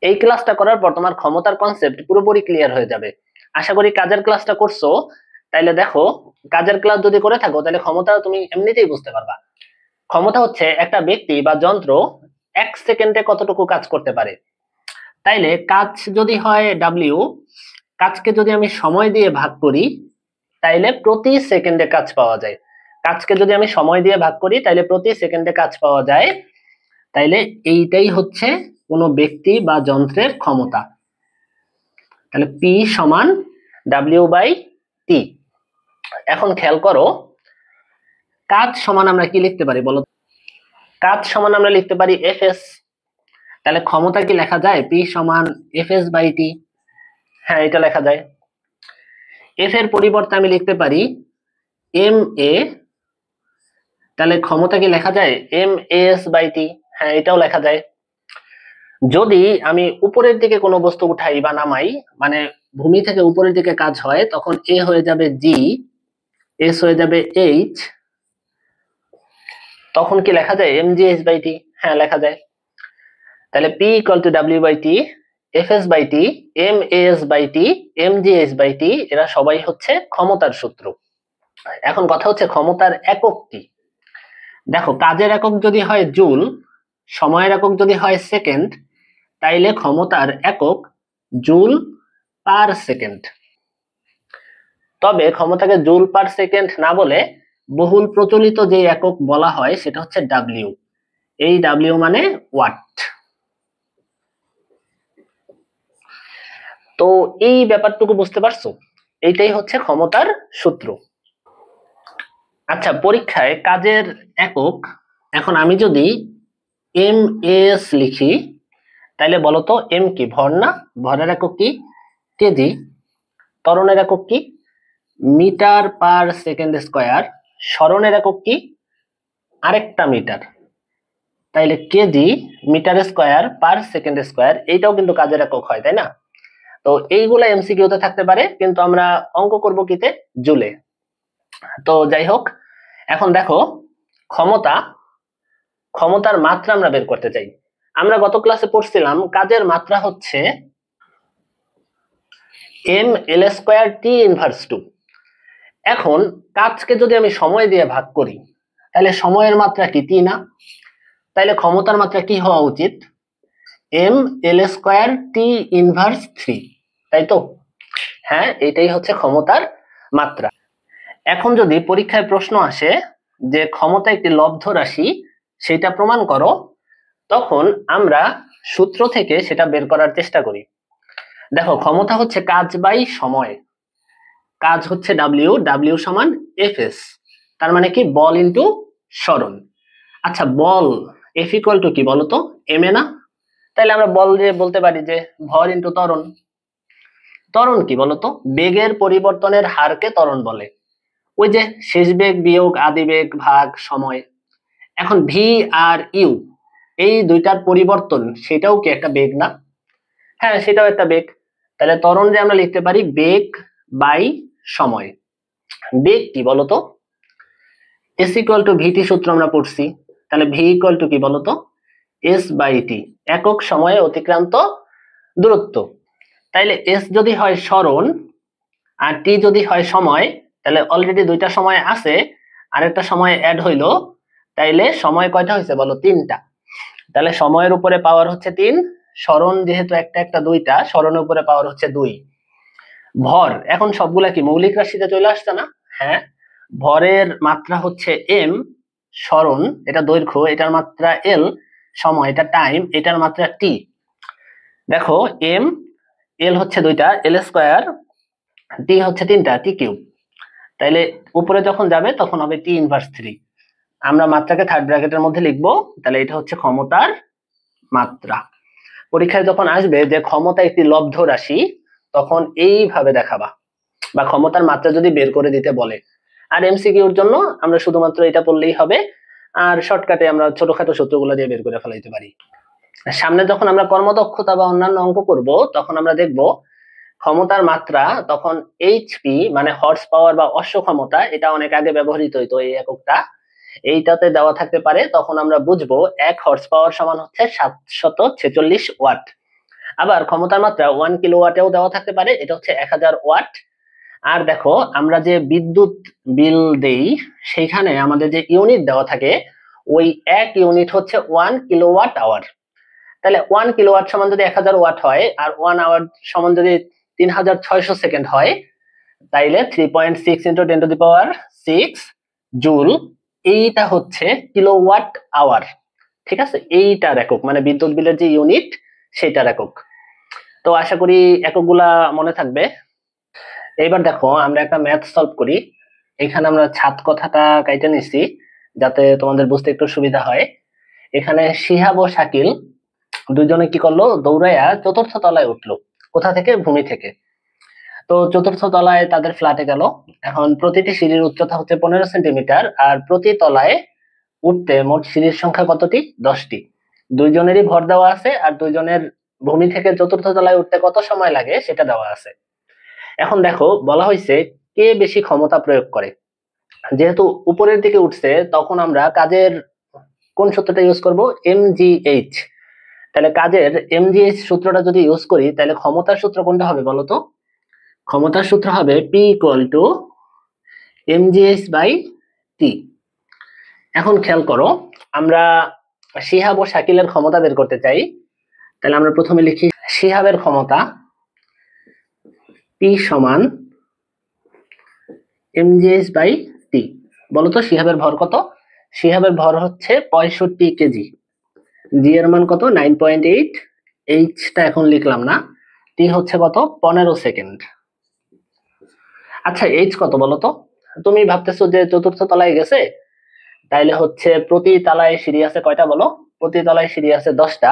এই ক্লাসটা করার পর তোমার ক্ষমতার কনসেপ্ট পুরোপুরি ক্লিয়ার হয়ে যাবে। আশা করি কাজের ক্লাসটা করছো। তাইলে দেখো, কাজের ক্লাস যদি করে থাকো তাহলে ক্ষমতা তুমি এমনিতেই বুঝতে পারবা। ক্ষমতা হচ্ছে একটা ব্যক্তি বা যন্ত্র 1 সেকেন্ডে কতটুকু কাজ করতে পারে। তাইলে কাজ যদি হয় ডাব্লিউ, কাজকে যদি আমি সময় দিয়ে ভাগ করি তাইলে প্রতি সেকেন্ডে কাজ পাওয়া যায়। কাজকে যদি আমি সময় দিয়ে ভাগ করি তাইলে প্রতি সেকেন্ডে কাজ পাওয়া যায়। তাইলে এইটাই হচ্ছে কোনো ব্যক্তি বা যন্ত্রের ক্ষমতা। তাহলে পি সমান ডাব্লিউ বাই টি। এখন খেয়াল করো, কাজ সমান আমরা কি লিখতে পারি বলো? কাজ সমান আমরা লিখতে পারি এফ এস। তাহলে ক্ষমতা কি লেখা যায় পি সমান এফ এস বাই টি? হ্যাঁ, এটা লেখা যায়। এফ এর পরিবর্তে আমি লিখতে পারি এম এ। তাহলে ক্ষমতা কি লেখা যায় এম এস বাই টি? হ্যাঁ, এটাও লেখা যায়। যদি আমি উপরের দিকে কোনো বস্তু উঠাই বা নামাই, মানে ভূমি থেকে উপরের দিকে কাজ হয়, তখন এ হয়ে যাবে জি, এস হয়ে যাবে এইচ। তখন কি লেখা যায় M G H by T? হ্যাঁ, লেখা যায়। তাহলে P equal to W by T, F S by T, M S by T, M G H by T, এরা সবাই হচ্ছে ক্ষমতার সূত্র। এখন কথা হচ্ছে ক্ষমতার একক কি। দেখো, কাজের একক যদি হয় জুল, সময়ের একক যদি হয় সেকেন্ড, তাইলে ক্ষমতার একক জুল পার সেকেন্ড। তবে ক্ষমতাকে জুল পার সেকেন্ড না বলে বহুল প্রচলিত যে একক বলা হয় সেটা হচ্ছে ডাব্লিউ। এই ডাব্লিউ মানে ওয়াট। তো এই ব্যাপারটুকু বুঝতে পারছো? এইটাই হচ্ছে ক্ষমতার সূত্র। আচ্ছা, পরীক্ষায় কাজের একক, এখন আমি যদি এম এস লিখি তাইলে বলতো এম কি? ভর না? ভরের একক কি? কেজি। ত্বরণের একক কি? Metre per second square. সরণের একক কি? আরেকটা মিটার। তাইলে KG metre square per second square, এইটাও কিন্তু কাজের একক হয়, তাই না? তো এইগুলা এমসিকিউতে থাকতে পারে, কিন্তু আমরা অঙ্ক করব কিতে? জুলে। তো যাই হোক, এখন দেখো, ক্ষমতা, ক্ষমতার মাত্রা আমরা বের করতে চাই। আমরা গত ক্লাসে পড়ছিলাম কাজের মাত্রা হচ্ছে M L square T inverse two. এখন কাজকে যদি আমি সময় দিয়ে ভাগ করি তাহলে সময়ের মাত্রা কি? টি না? তাইলে ক্ষমতার মাত্রা কি হওয়া উচিত? M L square T inverse three, তাই তো? হ্যাঁ, এটাই হচ্ছে ক্ষমতার মাত্রা। এখন যদি পরীক্ষায় প্রশ্ন আসে যে ক্ষমতা একটি লব্ধ রাশি, সেটা প্রমাণ করো, তখন আমরা সূত্র থেকে সেটা বের করার চেষ্টা করি। দেখো, ক্ষমতা হচ্ছে কাজ বাই সময়। কাজ হচ্ছে ডাব্লিউ, ডাব্লিউ সমান এফ এস। তার মানে কি? বল ইন্টু সরণ। আচ্ছা, বল এফ ইকুয়াল টু কি বলতো? এম এ না? তাহলে আমরা বল দিয়ে বলতে পারি যে ভর ইন্টু ত্বরণ। ত্বরণ কি বলতো? বেগের পরিবর্তনের হারকে ত্বরণ বলে। ওই যে শেষ বেগ বিয়োগ আদি বেগ ভাগ সময়। এখন ভি আর ইউ, এই দুইটার পরিবর্তন, সেটাও কি একটা বেগ না? হ্যাঁ, সেটাও একটা বেগ। তাহলে ত্বরণ যে আমরা লিখতে পারি বেগ বাই সময়। বেগ কি বলতো? এস ইকুয়াল টু ভিটি সূত্র আমরা পড়ছি। তাহলে ভি ইকুয়াল টু কি বলতো? এস বাই টি, একক সময়ে অতিক্রান্ত দূরত্ব। তাইলে এস যদি হয় সরণ আর টি যদি হয় সময়, তাহলে অলরেডি দুইটা সময় আছে, আরেকটা সময় অ্যাড হইলো। তাইলে সময় কয়টা হয়েছে বলো? তিনটা। তাহলে সময়ের উপরে পাওয়ার হচ্ছে 3, সরণ যেহেতু একটা একটা দুইটা, সরণের উপরে পাওয়ার হচ্ছে 2। ভর এখন সবগুলা কি মৌলিক রাশিতে চলে আসছে না? হ্যাঁ, ভরের মাত্রা হচ্ছে এম, সরণ এটা দৈর্ঘ্য, এটার মাত্রা এল, সময় এটা টাইম, এটার মাত্রা টি। দেখো, এম এল হচ্ছে দুইটা, এল স্কয়ার, টি হচ্ছে তিনটা, টি কিউব। তাইলে উপরে যখন যাবে তখন হবে টি ইনভার্স থ্রি। আমরা মাত্রাকে থার্ড ব্র্যাকেটের মধ্যে লিখবো। তাহলে এটা হচ্ছে ক্ষমতার মাত্রা। পরীক্ষায় যখন আসবে যে ক্ষমতা একটি লব্ধ রাশি, তখন এইভাবে দেখাবা। বা ক্ষমতার মাত্রা যদি বের করে দিতে বলে, আর এমসিকিউর জন্য আমরা শুধুমাত্র এটা পড়লেই হবে, আর শর্টকাটে আমরা ছোটখাটো সূত্রগুলো দিয়ে বের করে ফেলাইতে পারি। সামনে যখন আমরা কর্মদক্ষতা বা অন্যান্য অঙ্ক করব, তখন আমরা দেখব ক্ষমতার মাত্রা তখন এইচপি মানে হর্স পাওয়ার বা অশ্ব ক্ষমতা, এটা অনেক আগে ব্যবহৃত হইতো এই এককটা, এইটাতে দেওয়া থাকতে পারে। তখন আমরা বুঝবো 1 হর্স পাওয়ার সমান হচ্ছে 746 ওয়াট। আবার ক্ষমতার মাত্রা 1 কিলোওয়াটেও দেওয়া থাকতে পারে, এটা হচ্ছে 1000 ওয়াট। আর দেখো আমরা যে বিদ্যুৎ বিল দেই সেখানে আমাদের যে ইউনিট দেওয়া থাকে ওই 1 ইউনিট হচ্ছে 1 কিলোওয়াট আওয়ার। তাহলে 1 কিলোওয়াট সমান যদি 1000 ওয়াট হয় আর 1 আওয়ার সমান যদি 3600 সেকেন্ড হয়, তাইলে 3.6 ইন্টু 10⁶ জুল, এইটা হচ্ছে কিলোওয়াট আওয়ার। ঠিক আছে, এইটার একক মানে বিদ্যুৎ বিলের যে ইউনিট সেটার একক। তো আশা করি এককগুলা মনে থাকবে। এইবার দেখো আমরা একটা ম্যাথ সলভ করি। এখানে আমরা ছাদ কথাটা কাইটে নিছি যাতে তোমাদের বুঝতে একটু সুবিধা হয়। এখানে শিহাব ও শাকিল দুজনে কি করলো, দৌড়াইয়া 4র্থ তলায় উঠলো। কোথা থেকে? ভূমি থেকে। তো 4র্থ তলায় তাদের ফ্ল্যাটে গেল। এখন প্রতিটি সিঁড়ির উচ্চতা হচ্ছে 15 সেন্টিমিটার, আর প্রতি তলায় উঠতে মোট সিঁড়ির সংখ্যা কতটি? 10টি। দুইজনেরই ভর দেওয়া আছে, আর দুইজনের ভূমি থেকে 4র্থ তলায় উঠতে কত সময় লাগে সেটা দেওয়া আছে। এখন দেখো বলা হয়েছে কে বেশি ক্ষমতা প্রয়োগ করে। যেহেতু উপরের দিকে উঠছে তখন আমরা কাজের কোন সূত্রটা ইউজ করব? এমজিএইচ। তাহলে কাজের এমজিএইচ সূত্রটা যদি ইউজ করি তাহলে ক্ষমতার সূত্র কোনটা হবে বলো তো? ক্ষমতার সূত্র হবে P equal to MGH by T. এখন খেয়াল করো, আমরা শিহাব ও শাকিলের ক্ষমতা বের করতে চাই। তাহলে আমরা প্রথমে লিখি শিহাবের ক্ষমতা পি সমান এমজিএইচ বাই টি। বলতো শিহাবের ভর কত? শিহাবের ভর হচ্ছে 65 কেজি। জি এর মান কত? 9.8। এইচটা এখন লিখলাম না। টি হচ্ছে কত? 15 সেকেন্ড। আচ্ছা এইচ কত বলতো? তুমি ভাবতেছো যে 4র্থ তলায় গেছে, তাইলে হচ্ছে প্রতি তলায় সিঁড়ি আছে কয়টা বলো? প্রতি তলায় সিঁড়ি আছে 10টা।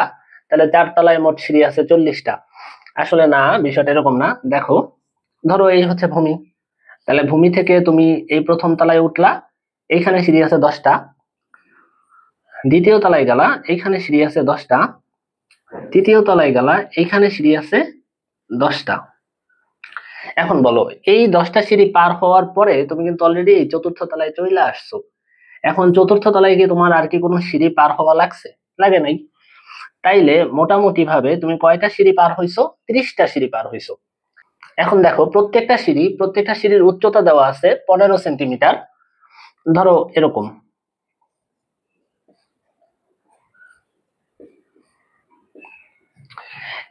তাহলে 4 তলায় মোট সিঁড়ি আছে 40টা। আসলে না, বিষয়টা এরকম না। দেখো ধরো এই হচ্ছে ভূমি, তাহলে ভূমি থেকে তুমি এই প্রথম তলায় উঠলা, এইখানে সিঁড়ি আছে 10টা। দ্বিতীয় তলায় গেলা, এইখানে সিঁড়ি আছে 10টা। তৃতীয় তলায় গেলা, এইখানে সিঁড়ি আছে 10টা। এখন বলো এই 10টা সিঁড়ি পার হওয়ার পরে তুমি কিন্তু অলরেডি 4র্থ তলায় চলে আসছো। এখন 4র্থ তলায় গিয়ে তোমার আর কি কোনো সিঁড়ি পার হওয়া লাগছে? লাগে নাই। তাইলে মোটামুটি ভাবে তুমি কয়টা সিঁড়ি পার হইছো? 30টা সিঁড়ি পার হইছো। এখন দেখো প্রত্যেকটা সিঁড়ির উচ্চতা দেওয়া আছে 15 সেন্টিমিটার। ধরো এরকম।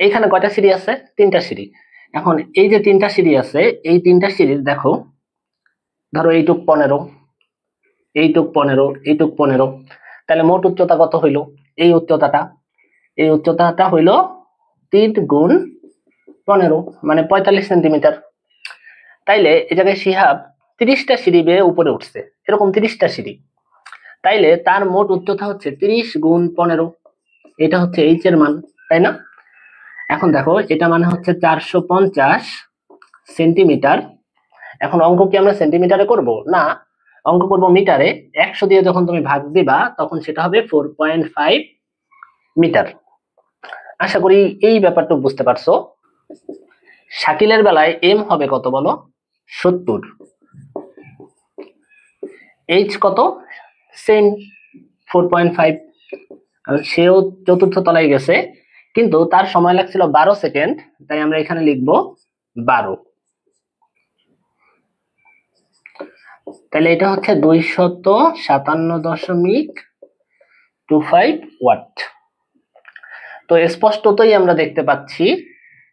এইখানে কয়টা সিঁড়ি আছে? 3টা সিঁড়ি। এখন এই যে 3টা সিঁড়ি আছে, এই 3টা সিঁড়ির দেখো, ধরো এইটুক 15, এইটুক 15, এইটুক 15। তাহলে মোট উচ্চতা কত হইলো? এই উচ্চতাটা হইলো 3 গুণ 15 মানে 45 সেন্টিমিটার। তাইলে এই জায়গায় শিহাব 30টা সিঁড়ি বেয়ে উপরে উঠছে, এরকম 30টা সিঁড়ি। তাইলে তার মোট উচ্চতা হচ্ছে 30 গুণ 15। এটা হচ্ছে এইচ এর মান, তাই না? এখন দেখো এটা মানে হচ্ছে 450 সেন্টিমিটার। এখন অঙ্ক কি আমরা সেন্টিমিটারে করব? না, অঙ্ক করব মিটারে। 100 দিয়ে যখন তুমি ভাগ দিবা তখন সেটা হবে 4.5 মিটার। আশা করি এই ব্যাপারটা বুঝতে পারছো। শাকিলের বেলায় এম হবে কত বলো? 70। এইচ কত? সেম 4.5। আর সেও 4র্থ তলায় গেছে, কিন্তু তার সময় লাগছিল 12 সেকেন্ড, তাই আমরা এখানে লিখবো 12। তাহলে এটা হচ্ছে 257.25 ওয়াট। তো স্পষ্টতই আমরা দেখতে পাচ্ছি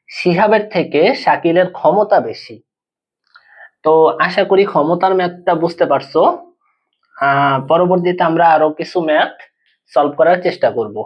শিহাবের থেকে শাকিলের ক্ষমতা বেশি। তো আশা করি ক্ষমতার ম্যাথটা বুঝতে পারছো। পরবর্তীতে আমরা আরো কিছু ম্যাথ সলভ করার চেষ্টা করব।